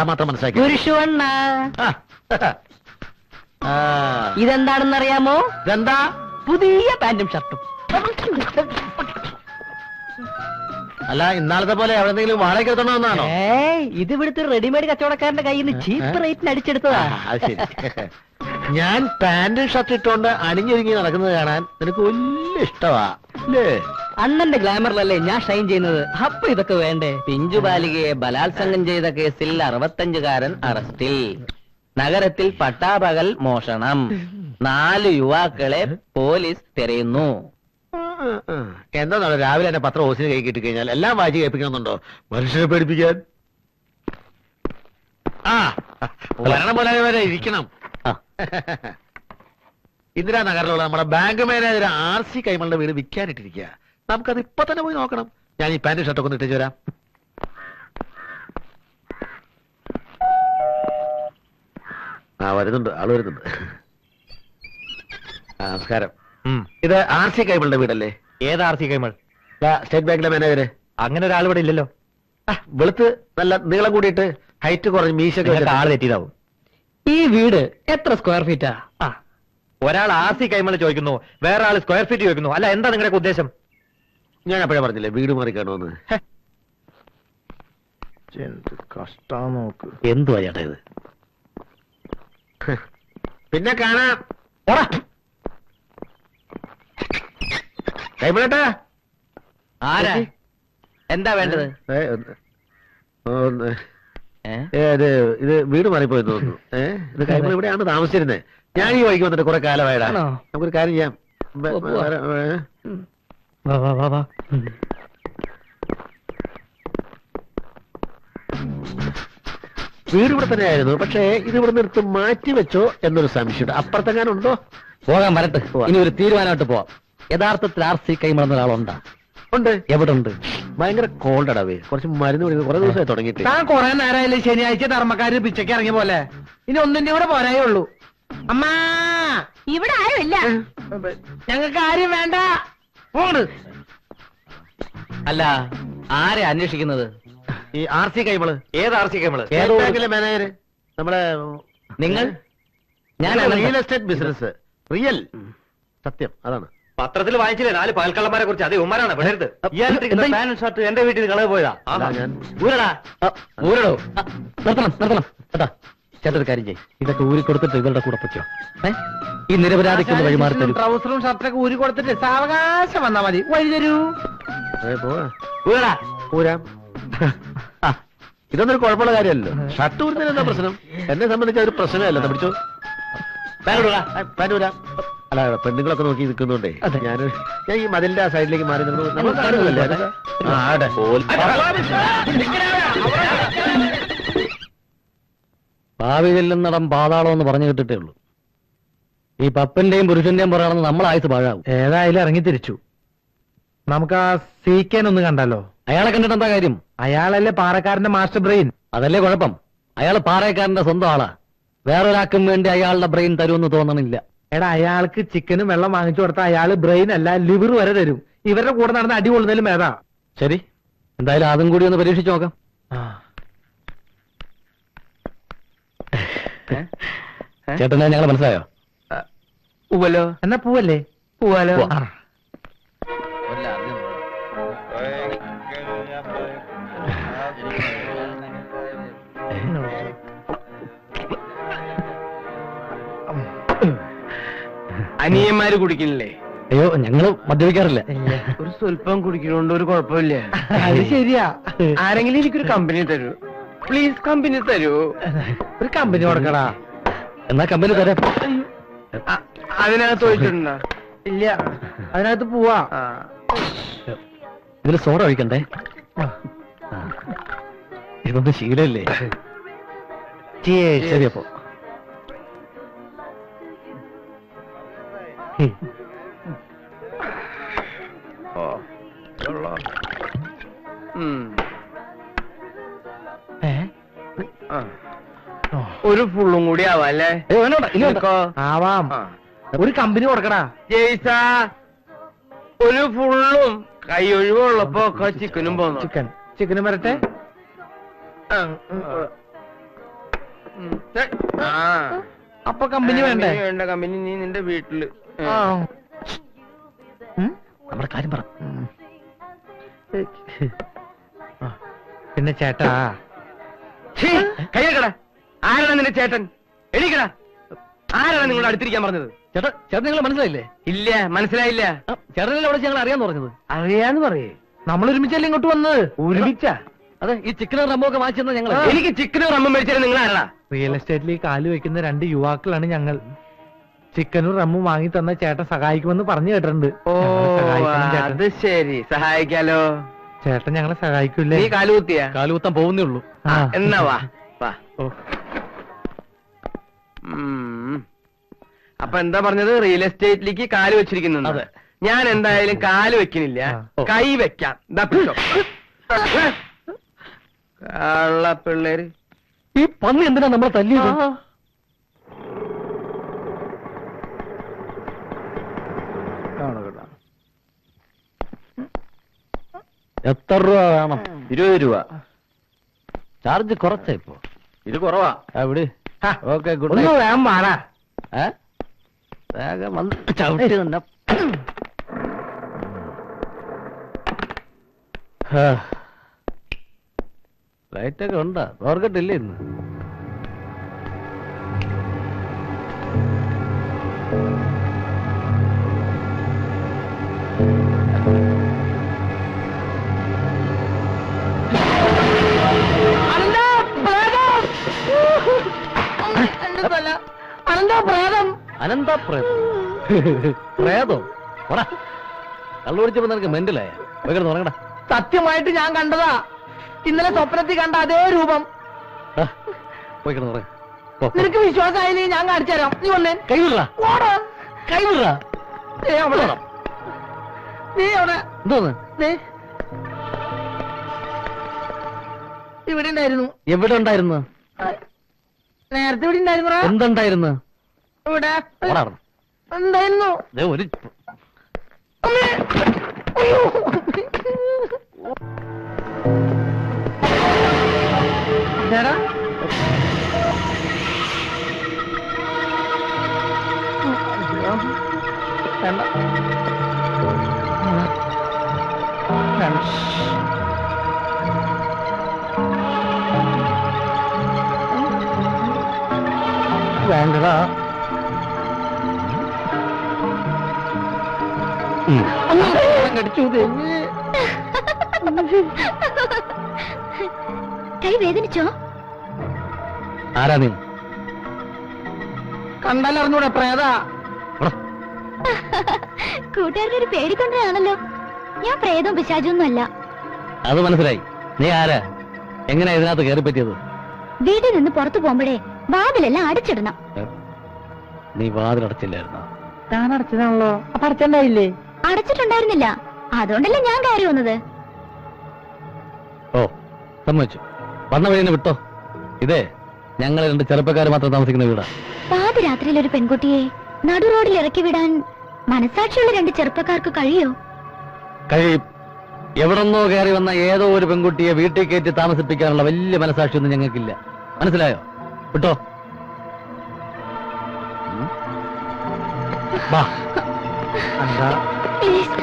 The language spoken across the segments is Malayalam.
മാത്രം മനസ്സിലാക്കി. പുരുഷവണ്ണ ഇതെന്താണെന്നറിയാമോ? ഇതെന്താ? പുതിയ പാന്റും ഷർട്ടും. അല്ല, ഇന്നാളത്തെ പോലെ എവിടെന്തെങ്കിലും വാടകയ്ക്ക് എടുത്തോണമെന്നാണോ? ഇത് ഇവിടുത്തെ റെഡിമെയ്ഡ് കച്ചവടക്കാരന്റെ കയ്യിൽ നിന്ന് ചീപ്പ് റേറ്റിന് അടിച്ചെടുത്തതാ. ശരി. ഞാൻ പാന്റും ഷർട്ട് ഇട്ടോണ്ട് അണിഞ്ഞൊരുങ്ങി നടക്കുന്നത് കാണാൻ നിനക്ക് വലിയ ഇഷ്ടമാ അല്ലേ? അണ്ണന്റെ ഗ്ലാമറിലല്ലേ ഞാൻ ഷൈൻ ചെയ്യുന്നത്. അപ്പൊ ഇതൊക്കെ വേണ്ടേ? പിഞ്ചു ബാലികയെ ബലാത്സംഗം ചെയ്ത കേസിൽ 65കാരൻ അറസ്റ്റിൽ. നഗരത്തിൽ പട്ടാപകൽ മോഷണം. 4 യുവാക്കളെ പോലീസ് തിരയുന്നു. എന്താണോ രാവിലെ തന്നെ പത്രം ഓസിന് കൈ കിട്ടി കഴിഞ്ഞാൽ എല്ലാം വായിച്ച് കേൾപ്പിക്കണമെന്നുണ്ടോ? മനുഷ്യരെ പേടിപ്പിക്കാൻ. ഭരണം പോലെ വരെ ഇരിക്കണം. ഇന്ദിരാനഗറിലുള്ള നമ്മുടെ ബാങ്ക് മാനേജർ RC കൈമളുടെ വീട് വിൽക്കാനിട്ടിരിക്കുക. നമുക്കത് ഇപ്പൊ തന്നെ പോയി നോക്കണം. ഞാൻ ഈ പാന്റ് ഷർട്ടൊക്കെ ഒന്ന് ഇട്ടു വരാം. വരുന്നുണ്ട്, ആള് വരുന്നുണ്ട്. നമസ്കാരം. ഇത് RC കൈമളുടെ വീടല്ലേ? ഏത് RC കൈമൾ? സ്റ്റേറ്റ് ബാങ്കിലെ മാനേജര്. അങ്ങനെ ഒരാൾ ഇവിടെ ഇല്ലല്ലോ. വെളുത്ത് നല്ല നീളം കൂടിയിട്ട് ഹൈറ്റ് കുറഞ്ഞ് മീശൊക്കെ ആള് തെറ്റിയതാവും. ഈ വീട് എത്ര സ്ക്വയർ ഫീറ്റാ? ഒരാൾ RC കൈമൾ ചോദിക്കുന്നു, വേറെ ആള് സ്ക്വയർ ഫീറ്റ് ചോദിക്കുന്നു. അല്ല, എന്താ നിങ്ങളുടെ ഉദ്ദേശം? ഞാൻ അപ്പോഴേ പറഞ്ഞില്ലേ വീട് മാറി കാണുമെന്ന്. കഷ്ടാ നോക്ക്. എന്തുവാ ചേട്ടാ ഇത്? പിന്നെ കാണാം. കൈമളേട്ടാ, ആരാ? എന്താ വേണ്ടത്? ഇത് വീട് മാറിപ്പോയി തോന്നുന്നു. ഇത് കൈമൾ ഇവിടെയാണ് താമസിച്ചിരുന്നത്. ഞാൻ ഈ വഴിക്ക് വന്നിട്ട് കുറെ കാലമായിടാ. നമുക്കൊരു കാര്യം ചെയ്യാം. വീട് ഇവിടെ തന്നെയായിരുന്നു. പക്ഷേ ഇത് ഇവിടെ നിർത്ത് മാറ്റി വെച്ചോ എന്നൊരു സംശയം. അപ്പുറത്തെങ്ങാനുണ്ടോ? പോകാൻ വരട്ടെ. ഇനി ഒരു തീരുമാനമായിട്ട് പോവാം. യഥാർത്ഥത്തിൽ RC കൈമൾ എന്ന ഒരാളുണ്ടാ? ഉണ്ട്. എവിടെ ഉണ്ട്? ഭയങ്കര കോൾഡ് അടവേ. കുറച്ച് മരുന്ന് കുടിക്കുന്നത് കുറെ ദിവസമായി തുടങ്ങിയിട്ട്. താൻ കുറെ നേരമായില്ലേ ശനിയാഴ്ച ധർമ്മക്കാര് പിച്ചയ്ക്ക് ഇറങ്ങിയ പോലെ. ഇനി ഒന്നിന്റെ കൂടെ പോരായേ ഉള്ളൂ. അമ്മാ, ഇവിടെ ആരുമില്ല. ഞങ്ങൾക്ക് ആരും വേണ്ട. പോണ്. അല്ല, ആരെ അന്വേഷിക്കുന്നത്? ഈ RC കൈമള്. ഏത് RC കൈമള്? ബാങ്കിലെ മാനേജര്. നമ്മുടെ നിങ്ങൾ? ഞാൻ റിയൽ എസ്റ്റേറ്റ് ബിസിനസ്. റിയൽ സത്യം അതാണ്. പത്രത്തിൽ വായിച്ചില്ലേ 4 പകൽക്കള്ളന്മാരെ കുറിച്ച്? അത് ഉമ്മാരാണ് വിടരുത്. പാന്റ് ഷർട്ട് എന്റെ വീട്ടിൽ കളവ് പോയതാ. ഞാൻ ഊരടാ, ഊരടോ. നിർത്തണം കേട്ടാ. ചേട്ടൊരു കാര്യം ചെയ്യും, ഇതൊക്കെ ഊരി കൊടുത്തിട്ട് ഇവരുടെ കൂടെ പറ്റോ? ഈ നിരപരാധിക്കുന്ന വഴിമാറി തരും. ട്രൗസറും ഷർട്ടൊക്കെ ഊരി കൊടുത്തിട്ട് സാവകാശം വന്നാ മതി. വഴി തരൂ. ഊരടാ. ഊരാം. ഇതൊന്നൊരു കുഴപ്പമുള്ള കാര്യമല്ലോ. ഷർട്ട് ഊരുന്നതിന് എന്താ പ്രശ്നം? എന്നെ സംബന്ധിച്ച് ഒരു പ്രശ്നമല്ല. പിടിച്ചോ, പാനൂരാ. അല്ല, പെണ്ണുങ്ങളൊക്കെ നോക്കി നിൽക്കുന്നുണ്ടേ ഞാൻ ഈ മതിലിന്റെ ആ സൈഡിലേക്ക് മാറി ഭാവി ചെല്ലുന്നിടം പാതാളം എന്ന് പറഞ്ഞു കേട്ടിട്ടേ ഉള്ളൂ. ഈ പപ്പന്റെയും പുരുഷന്റെയും പുറകെ നമ്മൾ ആയുസ് പാഴാവും. ഏതായാലും ഇറങ്ങി തിരിച്ചു. നമുക്ക് ആ CK ഒന്ന് കണ്ടാലോ? അയാളെ കണ്ടിട്ട് എന്താ കാര്യം? അയാളല്ലേ പാറക്കാരന്റെ മാസ്റ്റർ ബ്രെയിൻ. അതല്ലേ കുഴപ്പം. അയാൾ പാറയക്കാരന്റെ സ്വന്തം ആളാ. വേറൊരാൾക്കും വേണ്ടി അയാളുടെ ബ്രെയിൻ തരുമെന്ന് തോന്നണില്ല. എടാ, അയാൾക്ക് ചിക്കനും വെള്ളം വാങ്ങിച്ചു കൊടുത്താൽ അയാള് ബ്രെയിൻ അല്ല ലിവർ വരെ തരും. ഇവരുടെ കൂടെ നടന്ന് അടി കൊള്ളുന്നതിലും ഏതാ. ശരി, എന്തായാലും അതും കൂടി ഒന്ന് പരീക്ഷിച്ചു നോക്കാം. ചേട്ടനെ ഞങ്ങളെ മനസ്സിലായോ? പൂവല്ലോ. എന്നാ പൂവല്ലേ? പൂവാലോ. അനിയന്മാര് കുടിക്കണില്ലേ? അയ്യോ, ഞങ്ങള് മദ്യപിക്കാറില്ല. ഒരു സ്വല്പം കുടിക്കണോണ്ട് ഒരു കുഴപ്പമില്ല. അത് ശരിയാ. ആരെങ്കിലും എനിക്കൊരു കമ്പനി തരൂ പ്ലീസ്. കമ്പനി തരൂ. ഒരു കമ്പനി കൊടുക്കടാ. എന്നാ കമ്പനി തരാം. അതിനകത്ത് പോയിട്ടുണ്ടോ? ഇല്ല, അതിനകത്ത് പോവാ. ഇതില് സോഡ ഒഴിക്കണ്ടേ? ഇതൊന്നും ശീലല്ലേ. ശരി, അപ്പോ ഒരു ഫുള്ളും കൂടി ആവാല്ലേ? ആവാം. ഒരു കമ്പനി കൊടുക്കടാ. ജയ്സാ, ഒരു ഫുള്ളും കൈ ഒഴിവുള്ളപ്പോ ചിക്കനും പോന്നു. ചിക്കനും വരട്ടെ. അപ്പൊ കമ്പനി വേണ്ടേ? വേണ്ട, കമ്പനി നീ നിന്റെ വീട്ടില്. നമ്മുടെ കാര്യം പറ. പിന്നെ ചേട്ടാ, കയ്യെടുക്കടാ. ആരാണ് നിന്റെ ചേട്ടൻ? എണീക്കടാ. ആരാണ് നിങ്ങളോട് അടുത്തിരിക്കാൻ പറഞ്ഞത്? ചേട്ടാ, ചേട്ടൻ നിങ്ങൾ മനസ്സിലായില്ലേ? ഇല്ല, മനസ്സിലായില്ല. ചേട്ടനല്ലേ അവിടെ ഞങ്ങൾ അറിയാന്ന് പറഞ്ഞത്? അറിയാന്ന് പറയേ. നമ്മൾ ഒരുമിച്ചല്ലേ ഇങ്ങോട്ട് വന്നത്? ഒരുമിച്ചാ? അതെ, ഈ ചിക്കനും റമ്മൊക്കെ വാങ്ങിച്ചെന്ന് ഞങ്ങൾ. എനിക്ക് ചിക്കനും റമ്മും മേടിച്ചാലും നിങ്ങൾ ആരാ? റിയൽ എസ്റ്റേറ്റിലേക്ക് കാല് വെക്കുന്ന 2 യുവാക്കളാണ് ഞങ്ങൾ. ചിക്കനും റമ്മും വാങ്ങി തന്ന ചേട്ടൻ സഹായിക്കുമെന്ന് പറഞ്ഞു കേട്ടിട്ടുണ്ട്. ഓ, ഞങ്ങളെ സഹായിക്കണം ചേട്ടൻ. അത് ശരി, സഹായിക്കാലോ. ചേട്ടൻ ഞങ്ങളെ സഹായിക്കൂലേ? നീ കാലുകുത്തിയാ? കാലുകുത്താൻ പോകുന്നേ ഉള്ളൂ. എന്നാ വാ വാ. ഓ. അപ്പൊ എന്താ പറഞ്ഞത്? റിയൽ എസ്റ്റേറ്റിലേക്ക് കാല് വെച്ചിരിക്കുന്നു. അതെ. ഞാൻ എന്തായാലും കാല് വെക്കുന്നില്ല, കൈ വെക്കാം. ദാ പിടിച്ചോ. കള്ള പിള്ളേര്. ഈ പന്നി എന്തിനാ നമ്മളെ തല്ലിയത്? എത്ര രൂപ വേണം? 20 രൂപ. ചാർജ് കുറച്ചാ ഇപ്പൊ. ഇത് കുറവാ. അവിടെ ഓക്കെ, ഗുഡ് ഒന്ന് വേഗം മാറാ. വേഗം വന്ന് ചവിട്ടി തന്നെ. ലൈറ്റൊക്കെ ഉണ്ടാ? ഓർക്കട്ടില്ലേ ഇന്ന്? പ്രേതോ? കള്ളു പിടിച്ചപ്പോ നിനക്ക് മെന്റലായ? ഉറങ്ങടാ. സത്യമായിട്ട് ഞാൻ കണ്ടതാ. ഇന്നലെ സ്വപ്നത്തിൽ കണ്ട അതേ രൂപം. പോയി കിടന്നു. നിനക്ക് വിശ്വാസമായില്ലേ? ഞാൻ കാണിച്ചു തരാം. നീ വന്നേ. കൈവിട കൈവിട. നീ അവിടെ എന്തോന്ന്? ഇവിടെ ഉണ്ടായിരുന്നു. എവിടെ ഉണ്ടായിരുന്നു? നേരത്തെ ഇവിടെ ഉണ്ടായിരുന്നു. എന്തുണ്ടായിരുന്നു? ഇവിടെ ഓടാർന്നു. എന്തായിരുന്നു? ഒരു ചേട്ടാ, വേണ്ടടാ. കടിച്ചു. കൈ വേദനിച്ചോ? ആരാ നീ? കണ്ടാലറിഞ്ഞൂടെ? പ്രേതാ. കൂട്ടുകാരുടെ ഒരു പേടിക്കൊണ്ടാണല്ലോ. ഞാൻ പ്രേതവും പിശാചൊന്നും അല്ല. അത് മനസ്സിലായി. നീ ആരാ? എങ്ങനെയാ ഇതിനകത്ത് കയറി പറ്റിയത്? വീട്ടിൽ നിന്ന് പുറത്തു പോകുമ്പോഴേ വാതിലെല്ലാം അടച്ചിടണം. നീ വാതിലടച്ചില്ലായിരുന്നോ? ഞാൻ അടച്ചതാണല്ലോ. അപ്പൊ അടച്ചണ്ടായില്ലേ? അടച്ചിട്ടുണ്ടായിരുന്നില്ല. അതുകൊണ്ടല്ലേ ഞാൻ കയറി വന്നത്. ഓ, സമ്മതിച്ചു. വന്ന വഴി തന്നെ വിട്ടോ. ഇതേ ഞങ്ങൾ 2 ചെറുപ്പക്കാർ മാത്രം താമസിക്കുന്ന വീടാ. പാതിരാത്രിയിൽ ഒരു പെൺകുട്ടിയെ നടു റോഡിൽ ഇറക്കി വിടാൻ മനസാക്ഷിയുള്ള 2 ചെറുപ്പക്കാർക്ക് കഴിയോ? കഴിയും. എവിടെന്നോ കയറി വന്ന ഏതോ ഒരു പെൺകുട്ടിയെ വീട്ടിൽ കയറ്റി താമസിപ്പിക്കാനുള്ള വലിയ മനസാക്ഷിയൊന്നും ഞങ്ങൾക്കില്ല. മനസ്സിലായോ? വിട്ടോ. വാ. എന്താ? പ്ലീസ്.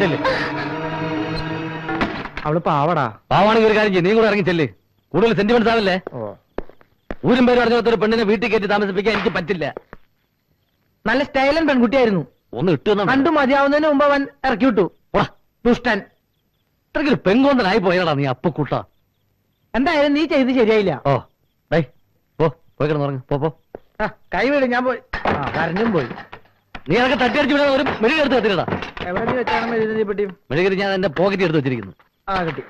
ചെല്ല്. അവള് പാവടാ. പാവാണെങ്കിൽ ഒരു കാര്യം ചെയ്യും, നീ കൂടെ ഇറങ്ങി ചെല്ല്. കൂടുതൽ സെന്റിമെന്റ്സ് ആവല്ലേ? ഊരും പേര് അറിഞ്ഞാത്തൊരു പെണ്ണിനെ വീട്ടിൽ കയറ്റി താമസിപ്പിക്കാൻ എനിക്ക് പറ്റില്ല. നല്ല സ്റ്റൈലൻ പെൺകുട്ടിയായിരുന്നു. ഒന്ന് ഇട്ടു കണ്ടു മതിയാവുന്നതിന് മുമ്പ് അവൻ ഇറക്കി വിട്ടു. ദുഷ്ടൻ. ഇത്രയ്ക്കൊരു പെങ്കോന്തനായി പോയടാ നീ അപ്പക്കൂട്ട. എന്തായാലും നീ ചെയ്ത് ശരിയായില്ല. ഓ ഡേ, പോ, പോയി കിടന്നുറങ്ങ്. പോ. കൈ വീട്. ഞാൻ പോയി. കരഞ്ഞും പോയി. നീ അതൊക്കെ തട്ടിയടിച്ച് വിടാൻ ഒരു മെഴുകെടുത്ത് കത്തിരടാ. എവിടെ നീ വെച്ചാണ് എഴുതി പറ്റി? മെഴുകരി ഞാൻ എന്റെ പോക്കറ്റ് എടുത്ത് വെച്ചിരിക്കുന്നു. കിട്ടി.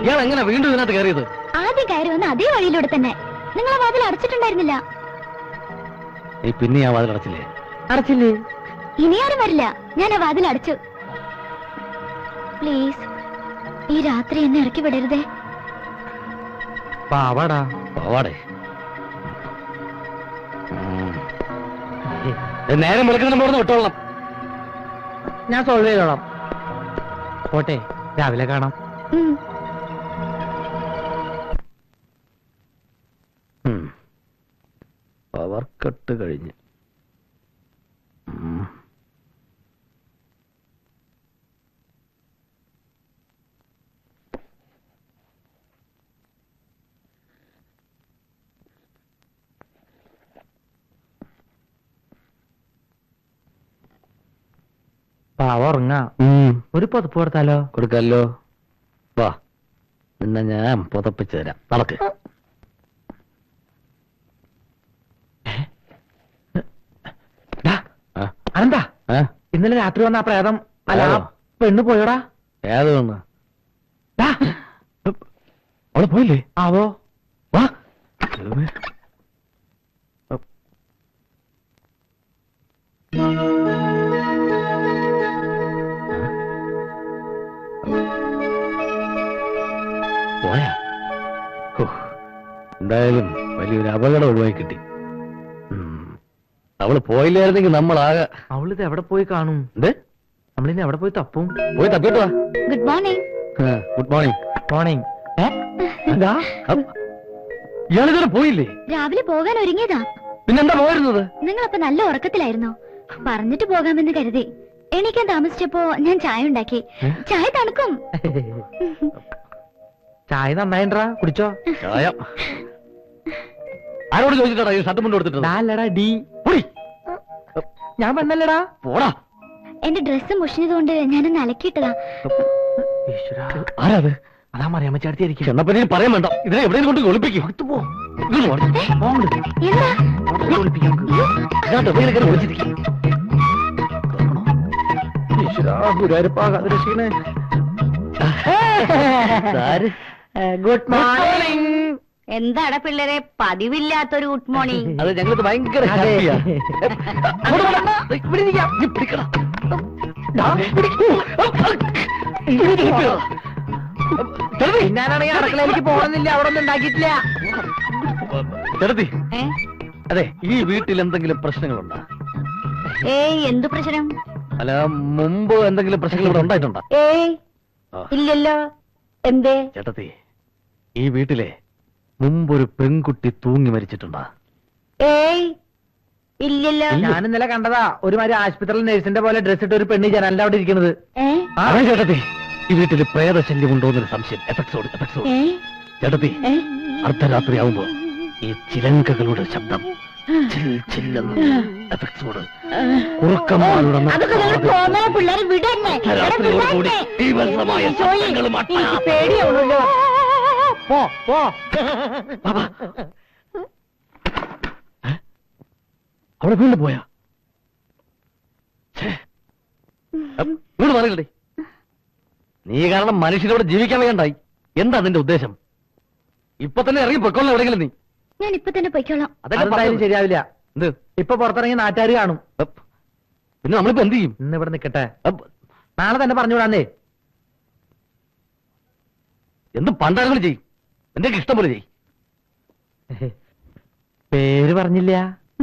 ഇയാൾ എങ്ങനെ വീണ്ടും ഇതിനകത്ത് കയറിയത്? ആദ്യം കയറി വന്ന അതേ വഴിയിലൂടെ തന്നെ. നിങ്ങളെ വാതിൽ അടച്ചിട്ടുണ്ടായിരുന്നില്ല. നീ പിന്നെ ആ വാതിലടച്ചില്ലേ? അടച്ചില്ലേ? ഇനി ആരും വരില്ല. ഞാൻ ആ വാതിൽ അടച്ചു. പ്ലീസ് ഈ രാത്രി എന്നെ ഇറക്കി വിടരുതേ. പാവാടാ. പോവാടേ. നേരം വിളിക്കണം പോർന്ന് വിട്ടോളണം. ഞാൻ സോൾവ് ചെയ്തോളാം. പോട്ടെ, രാവിലെ കാണാം. പവർ കട്ട് കഴിഞ്ഞ്. പാവ ഉറങ്ങാ. ഒരു പുതപ്പ് കൊടുത്താലോ? കൊടുക്കല്ലോ. വാ, നിന്നെ ഞാൻ പുതപ്പിച്ചു തരാം. നടക്ക്. അനന്താ, ഇന്നലെ രാത്രി വന്ന ആ പ്രേതം അല്ല ആ പെണ്ണ് പോയോടാ? ഏത് പെണ്ണ്? അവള് പോയില്ലേ? ആവോ. വാ. പോയാ? എന്തായാലും വലിയൊരു അപകടം ഒഴിവായി കിട്ടി. അവള് പോയില്ലായിരുന്നെങ്കിൽ നമ്മളാകെ. അവളിത് എവിടെ പോയി കാണും? എന്ത്? നമ്മളിന്ന് എവിടെ പോയി തപ്പും? പോയി തപ്പിട്ട് വാ. Good morning. Good morning. Morning. ഇയാളിതുവരെ പോയില്ലേ? രാവിലെ പോകാൻ ഒരുങ്ങിയതാ. പിന്നെന്താ പോയിരുന്നത്? നിങ്ങളപ്പോ നല്ല ഉറക്കത്തിലായിരുന്നോ? പറഞ്ഞിട്ട് പോകാമെന്ന് കരുതി. എണീക്കാൻ താമസിച്ചപ്പോ ഞാൻ ചായ ഉണ്ടാക്കി. ചായ തണുക്കും. ചായ നന്നായിട്ടാ, കുടിച്ചോ? ചായ ആരോട് ചോദിച്ചിട്ടാ ഈ ഷർട്ട് മുണ്ട് കൊടുത്തിട്ട്? അല്ലടാ ഡി. ഞാൻ വന്നല്ലടാ. പോടാ. എന്റെ ഡ്രസ്സ് മുഷിഞ്ഞതുകൊണ്ട് ഞാനൊന്ന് അലക്കിയിട്ടതാ. ആരാത്? അതാ മറിയാമ്മച്ചാടിയായിരിക്കും. ചെന്നപ്പനെ പറയാൻ വേണ്ട. ഇതിനെ എവിടെയും കൊണ്ട് ഒളിപ്പിക്കും. Good morning. എന്താടാ പിള്ളേരെ പതിവില്ലാത്തൊരു ഗുഡ് മോർണിംഗ്? അത് ഞങ്ങൾക്ക് ഭയങ്കര ഹാപ്പിയാ. ഞാനാണെങ്കിൽ അടുക്കളയിലേക്ക് പോകണമെന്നില്ല, അവിടെ ഒന്നും ഉണ്ടാക്കിയിട്ടില്ല. ചെറുതി, അതെ, ഈ വീട്ടിൽ എന്തെങ്കിലും പ്രശ്നങ്ങളുണ്ടോ? ഏയ്, എന്തു പ്രശ്നം? അല്ല, മുമ്പ് എന്തെങ്കിലും പ്രശ്നങ്ങൾ ഇവിടെ ഉണ്ടായിട്ടുണ്ടോ? ഏയ് ഇല്ലല്ലോ. എന്തേ? ചേട്ടത്തി, ഈ വീട്ടിലെ മുമ്പൊരു പെൺകുട്ടി തൂങ്ങി മരിച്ചിട്ടുണ്ടോ? ഏയ് ഇല്ലല്ലോ. ഞാൻ ഇന്നലെ കണ്ടതാ, ഒരുമാതിരി ആശുപത്രിയിൽ നഴ്സിന്റെ പോലെ ഡ്രസ് ഇട്ട് ഒരു പെണ്ണി ജനലിന്റെ അവിടെ ഇരിക്കുന്നത്. അതെ ചേട്ടത്തി, ഈ വീട്ടിൽ പ്രേതശല്യം ഉണ്ടോന്നൊരു സംശയം. എഫക്ട്സോട് ചേട്ടത്തി, അർദ്ധരാത്രി ആവുമ്പോ ഈ ചിലങ്കകളുടെ ശബ്ദം പിള്ളേർ വിടന്നെ. പേടിയാവുള്ളൂ. അവിടെ വീണ്ടും പോയാ? വീട് പറയണ്ടേ? നീ കാരണം മനുഷ്യനോട് ജീവിക്കാൻ വേണ്ടായി. എന്താ നിന്റെ ഉദ്ദേശം? ഇപ്പൊ തന്നെ ഇറങ്ങി പൊയ്ക്കോളാം എവിടെയെങ്കിലും നീ. ഞാൻ ഇപ്പൊ തന്നെ പൊയ്ക്കോളാം. അതെന്തായാലും ശരിയാവില്ല. എന്ത്? ഇപ്പൊ പുറത്തിറങ്ങി നാട്ടുകാർ കാണും. പിന്നെ നമ്മളിപ്പോ എന്ത് ചെയ്യും? ഇന്ന് ഇവിടെ നിക്കട്ടെ, നാളെ തന്നെ പറഞ്ഞുവിടാന്നേ. എന്ത് പണ്ടാരങ്ങൾ ചെയ്യും? എന്റെ ഇഷ്ടം പോലെ ചെയ്യും. പേര് പറഞ്ഞില്ല.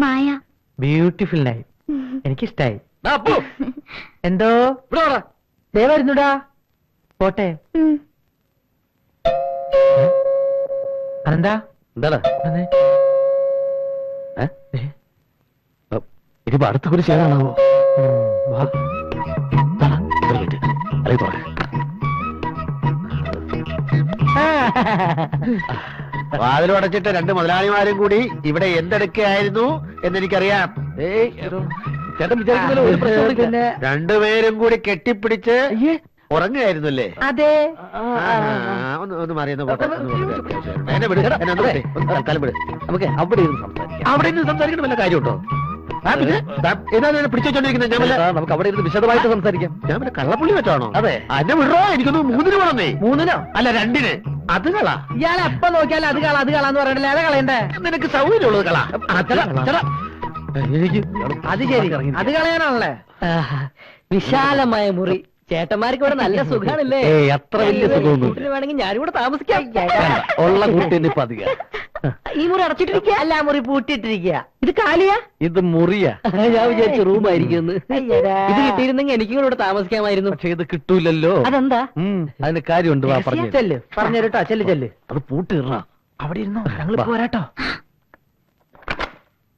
മായ. Beautiful night. എനിക്കിഷ്ടായി. എന്തോ ഇവിടെ വാടാ. ദേ വരുന്നുടാ. പോട്ടെ. അനന്താ, എന്താടാ? ഇനിയിപ്പോ അടുത്ത കുറി ചെയ്യാനാണാവോ? വാതിലും അടച്ചിട്ട് രണ്ട് മുതലാളിമാരും കൂടി ഇവിടെ എന്തെടുക്കുകയായിരുന്നു എന്നെനിക്കറിയാം. ചേട്ടൻ വിചാരിക്കുന്നല്ലോ ഒരു പ്രശ്നം. രണ്ടുപേരും കൂടി കെട്ടിപ്പിടിച്ച് ഉറങ്ങുകയായിരുന്നല്ലേ? അതെ. ഒന്ന് മാറിയെന്ന് പോട്ടെ. എന്നെ വിട്, എന്നെ ഒന്ന് വിട്. തൽക്കാലം വിട്. നമുക്ക് അവിടെ ഇരുന്ന് സംസാരിക്കാം. അവിടെ നിന്ന് സംസാരിക്കണം വല്ല കാര്യമുണ്ടോ? ഏതാണ് പിടിച്ചോണ്ടിരിക്കുന്നത്? നമുക്ക് അവിടെ ഇരുന്ന് വിശദമായിട്ട് സംസാരിക്കാം. ഞാൻ പിന്നെ കള്ളപ്പുള്ളി വെച്ചാണോ? അതെ. എന്നെ വിടോ, എനിക്കൊന്ന് 3 വേണമെന്നേ. 3 അല്ല 2. അത് കളാ. ഇയാൾ എപ്പ നോക്കിയാലും അത് കളാന്ന് പറയണ്ടല്ലേ? അതെ കളയണ്ടേ? നിനക്ക് സൗകര്യമുള്ളത് കളാ. അത് ശരി, അത് കളയാനാണല്ലേ? വിശാലമായ മുറി, ചേട്ടന്മാർക്ക് ഇവിടെ നല്ല സുഖാണല്ലേ? ഏയ് അത്ര വലിയ സുഖമൊന്നുമില്ല. കൂട്ടിന് വേണമെങ്കിൽ ഞാനും കൂടെ താമസിക്കാം. വേണ്ട, ഉള്ള കൂട്ടിന് ഇപ്പൊ അധികം. ഈ മുറി അടച്ചിട്ടിരിക്കുക? അല്ല, മുറി പൂട്ടിയിട്ടിരിക്കുക. ഇത് കാലിയാ? ഇത് മുറിയാ. ഞാൻ വിചാരിച്ചു റൂം ആയിരിക്കും. ഇത് കിട്ടിയിരുന്നെങ്കിൽ എനിക്കും കൂടെ ഇവിടെ താമസിക്കാമായിരുന്നു. പക്ഷെ ഇത് കിട്ടൂലല്ലോ. അതെന്താ? അതിന് കാര്യമുണ്ട്. വാ പറഞ്ഞു ചെല്ല്, പറഞ്ഞു കേട്ടോ. ചെല്ല് ചെല്ല്. അത് പൂട്ടിടണ. അവിടെ ഇരുന്നോ, ഞങ്ങൾ പോരാട്ടോ.